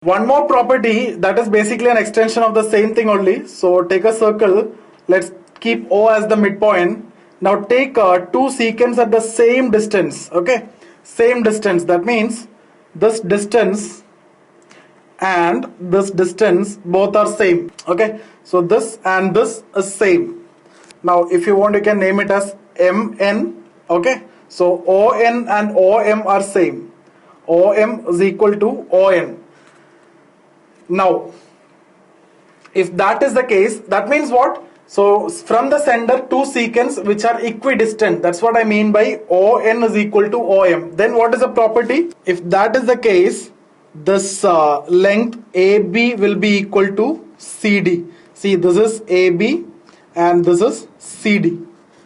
One more property that is basically an extension of the same thing only. So take a circle, let's keep O as the midpoint. Now take two secants at the same distance, okay? Same distance, that means this distance and this distance both are same, okay? So this and this is same. Now if you want you can name it as MN, okay? So ON and OM are same. OM is equal to ON. Now, if that is the case, that means what? So, from the center, two secants which are equidistant. That's what I mean by ON is equal to OM. Then what is the property? If that is the case, this length AB will be equal to CD. See, this is AB and this is CD.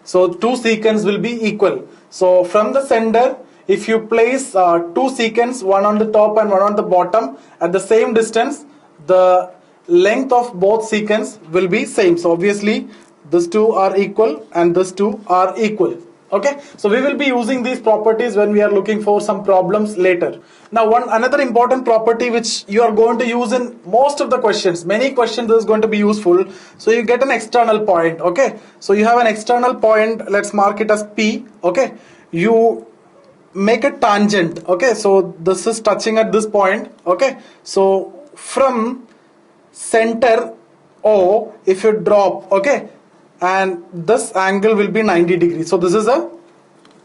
So, two secants will be equal. So, from the center, if you place two secants, one on the top and one on the bottom at the same distance, the length of both secants will be same. So obviously these two are equal and these two are equal. Okay, so we will be using these properties when we are looking for some problems later. Now another important property which you are going to use in most of the questions, many questions is going to be useful. So you get an external point. Okay, so you have an external point, let's mark it as P. Okay, you make a tangent. Okay, so this is touching at this point. Okay, so from center O, if you drop, okay, and this angle will be 90 degrees. So this is a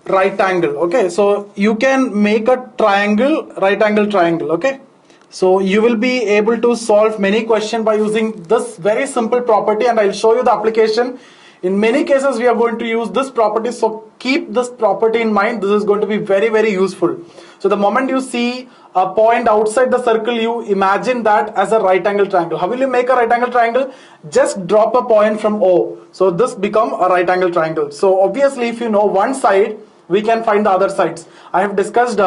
right angle. Okay, so you can make a triangle, right angle triangle. Okay, so you will be able to solve many questions by using this very simple property, and I'll show you the application. In many cases we are going to use this property, so keep this property in mind. This is going to be very useful. So the moment you see a point outside the circle, you imagine that as a right angle triangle. How will you make a right angle triangle? Just drop a point from O. So this become a right angle triangle. So obviously if you know one side, we can find the other sides. I have discussed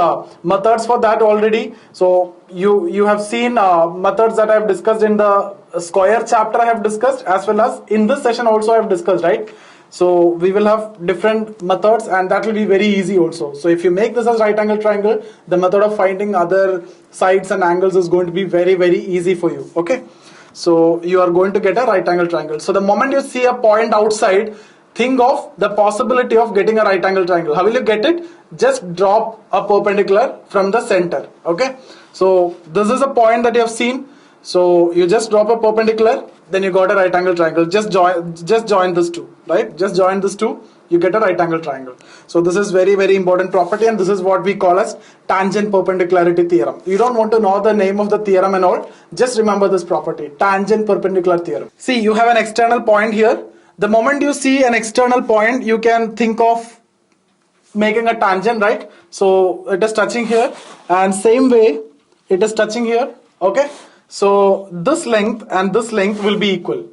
methods for that already. So you have seen methods that I have discussed in the square chapter I have discussed, as well as in this session also I have discussed, right? So we will have different methods and that will be very easy also. So if you make this as right angle triangle, the method of finding other sides and angles is going to be very easy for you. Okay, so you are going to get a right angle triangle. So the moment you see a point outside, think of the possibility of getting a right angle triangle. How will you get it? Just drop a perpendicular from the center. Okay, so this is a point that you have seen. So you just drop a perpendicular, then you got a right angle triangle. Just join this two, right? Just join this two, you get a right angle triangle. So this is very important property, and this is what we call as tangent perpendicularity theorem. You don't want to know the name of the theorem and all, just remember this property, tangent perpendicular theorem. See, you have an external point here. The moment you see an external point, you can think of making a tangent, right? So it is touching here, and same way it is touching here. Okay, so this length and this length will be equal.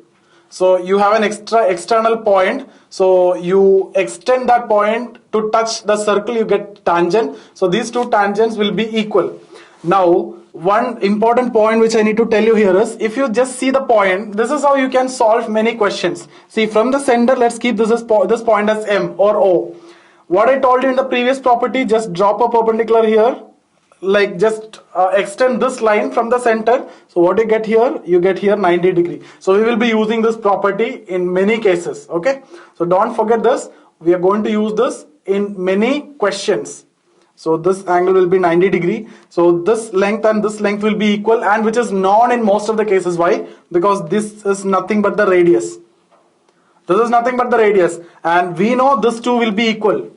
So you have an external point, so you extend that point to touch the circle, you get tangent. So these two tangents will be equal. Now one important point which I need to tell you here is, if you just see the point, this is how you can solve many questions. See, from the center, let's keep this point as M or O. What I told you in the previous property, just drop a perpendicular here, like just extend this line from the center. So what you get here? You get here 90 degree. So we will be using this property in many cases. Okay, so don't forget this. We are going to use this in many questions. So this angle will be 90 degree. So this length and this length will be equal, and which is known in most of the cases. Why? Because this is nothing but the radius. This is nothing but the radius, and we know this two will be equal.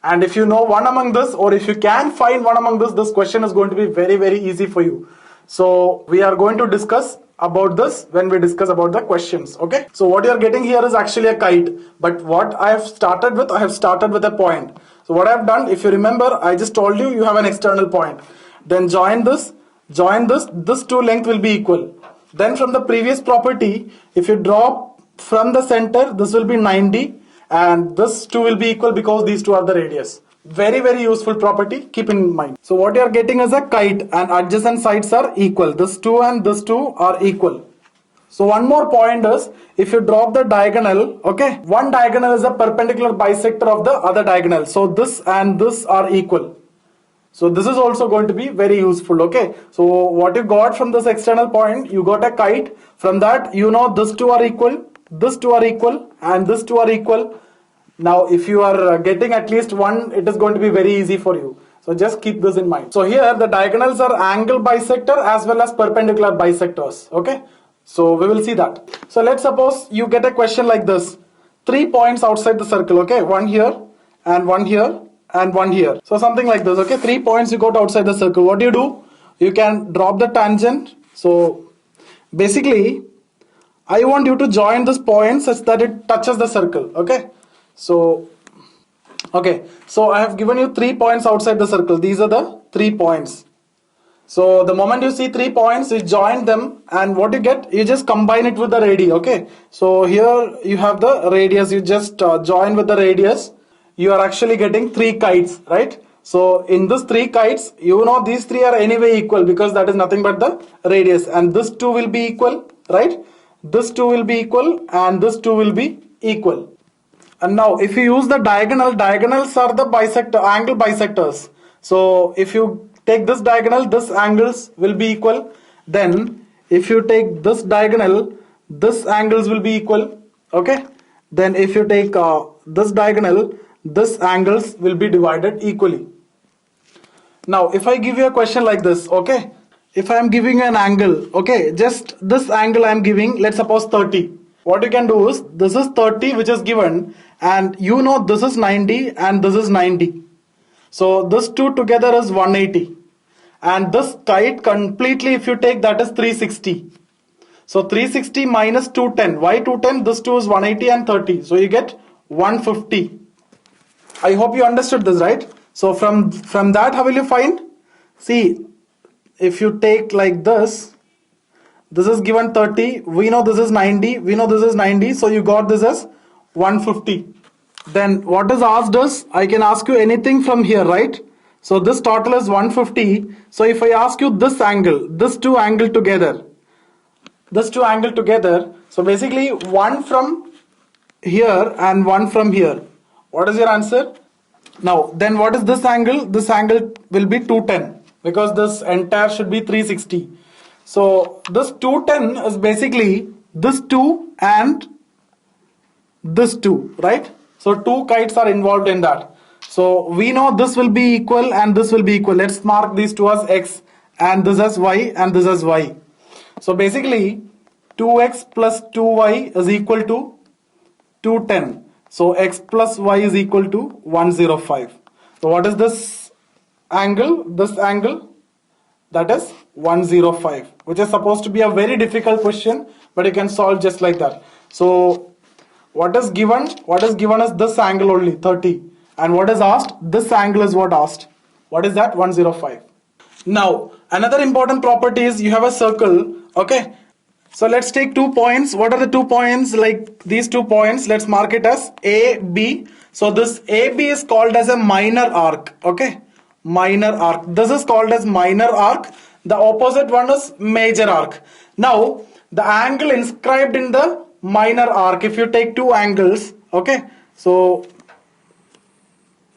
And if you know one among this, or if you can find one among this question is going to be very easy for you. So we are going to discuss about this when we discuss about the questions. Okay, so what you are getting here is actually a kite, but what I have started with, a point. So what I have done, if you remember, I just told you have an external point. Then join this, this two length will be equal. Then from the previous property, if you drop from the center, this will be 90, and this two will be equal because these two are the radius. Very useful property, keep in mind. So what you are getting is a kite, and adjacent sides are equal. This two and this two are equal. So one more point is, if you drop the diagonal, okay, one diagonal is a perpendicular bisector of the other diagonal. So this and this are equal. So this is also going to be very useful. Okay, so what you got from this external point, you got a kite. From that, you know these two are equal, these two are equal, and these two are equal. Now if you are getting at least one, it is going to be very easy for you. So just keep this in mind. So here the diagonals are angle bisector as well as perpendicular bisectors. Okay, so we will see that. So let's suppose you get a question like this: 3 points outside the circle. Okay, one here and one here and one here. So something like this. Okay, 3 points you got outside the circle. What do? You can drop the tangent. So basically I want you to join this point such that it touches the circle. Okay, so I have given you 3 points outside the circle. These are the 3 points. So the moment you see 3 points, you join them, and what you get, you just combine it with the radii. Okay, so here you have the radius, you just join with the radius. You are actually getting 3 kites, right? So in this 3 kites, you know these 3 are anyway equal because that is nothing but the radius, and this 2 will be equal, right? This 2 will be equal and this 2 will be equal. And now if you use the diagonals are the angle bisectors. So if you take this diagonal, this angles will be equal. Then if you take this diagonal, this angles will be equal. Okay, then if you take this diagonal, this angles will be divided equally. Now if I give you a question like this, okay, if I am giving an angle, okay, just this angle I am giving, let's suppose 30. What you can do is, this is 30 which is given, and you know this is 90 and this is 90. So this two together is 180, and this kite completely if you take, that is 360. So 360 minus 210. Why 210? This 2 is 180 and 30. So you get 150. I hope you understood this, right? So from that, how will you find? See, if you take like this is given 30, we know this is 90, we know this is 90, so you got this as 150. Then what is asked is, I can ask you anything from here, right? So this total is 150. So if I ask you this angle, this two angle together, so basically one from here and one from here, what is your answer? Now then what is this angle? This angle will be 210 because this entire should be 360. So this 210 is basically this 2 and this 2, right? So 2 kites are involved in that. So we know this will be equal and this will be equal. Let's mark these two as x and this as y and this as y. So basically 2x plus 2y is equal to 210. So x plus y is equal to 105. So what is this angle? This angle, that is 105, which is supposed to be a very difficult question, but you can solve just like that. So what is given? What is given is this angle only, 30, and what is asked? This angle is what asked. What is that? 105. Now another important property is, you have a circle. Okay, so let's take 2 points. What are the 2 points? Like these 2 points, let's mark it as A, B. So this AB is called as a minor arc. Okay, minor arc. This is called as minor arc. The opposite one is major arc. Now the angle inscribed in the minor arc, if you take 2 angles, okay, so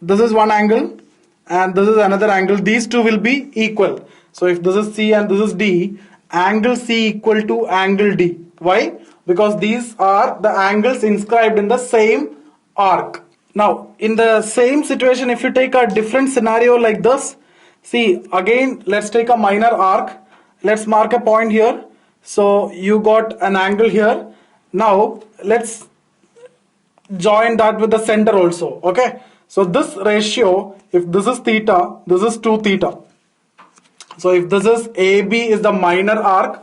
this is one angle and this is another angle, these two will be equal. So if this is C and this is D, angle C equal to angle D. Why? Because these are the angles inscribed in the same arc. Now in the same situation, if you take a different scenario like this, see again, let's take a minor arc. Let's mark a point here. So you got an angle here. Now let's join that with the center also. Okay, so this ratio, if this is theta, this is 2 theta. So if this is AB is the minor arc,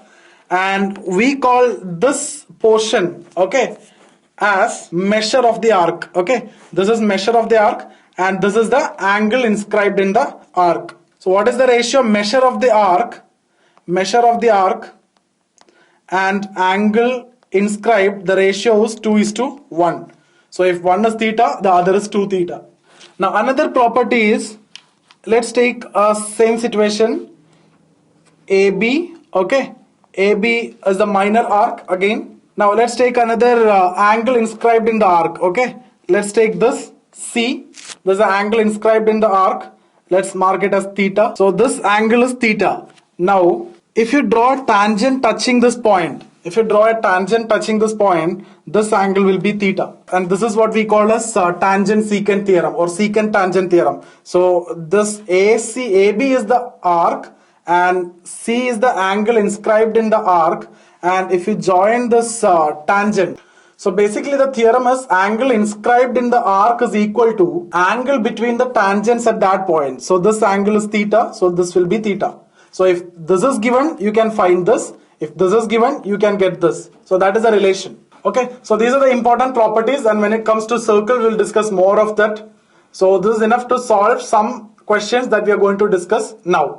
and we call this portion, okay, as measure of the arc. Okay, this is measure of the arc and this is the angle inscribed in the arc. So what is the ratio? Measure of the arc and angle inscribed, the ratio is 2:1. So if one is theta, the other is 2 theta. Now another property is, let's take a same situation, AB. Okay, AB is the minor arc again. Now let's take another angle inscribed in the arc. Okay, let's take this C. There's an angle inscribed in the arc, Let's mark it as theta. So this angle is theta. Now, if you draw a tangent touching this point, this angle will be theta. And this is what we call as tangent secant theorem or secant tangent theorem. So this AB is the arc and C is the angle inscribed in the arc. And if you join this tangent, so basically the theorem is angle inscribed in the arc is equal to angle between the tangents at that point. So this angle is theta, so this will be theta. So if this is given, you can find this. If this is given, you can get this. So that is a relation. Okay, so these are the important properties, and when it comes to circle, we'll discuss more of that. So this is enough to solve some questions that we are going to discuss now.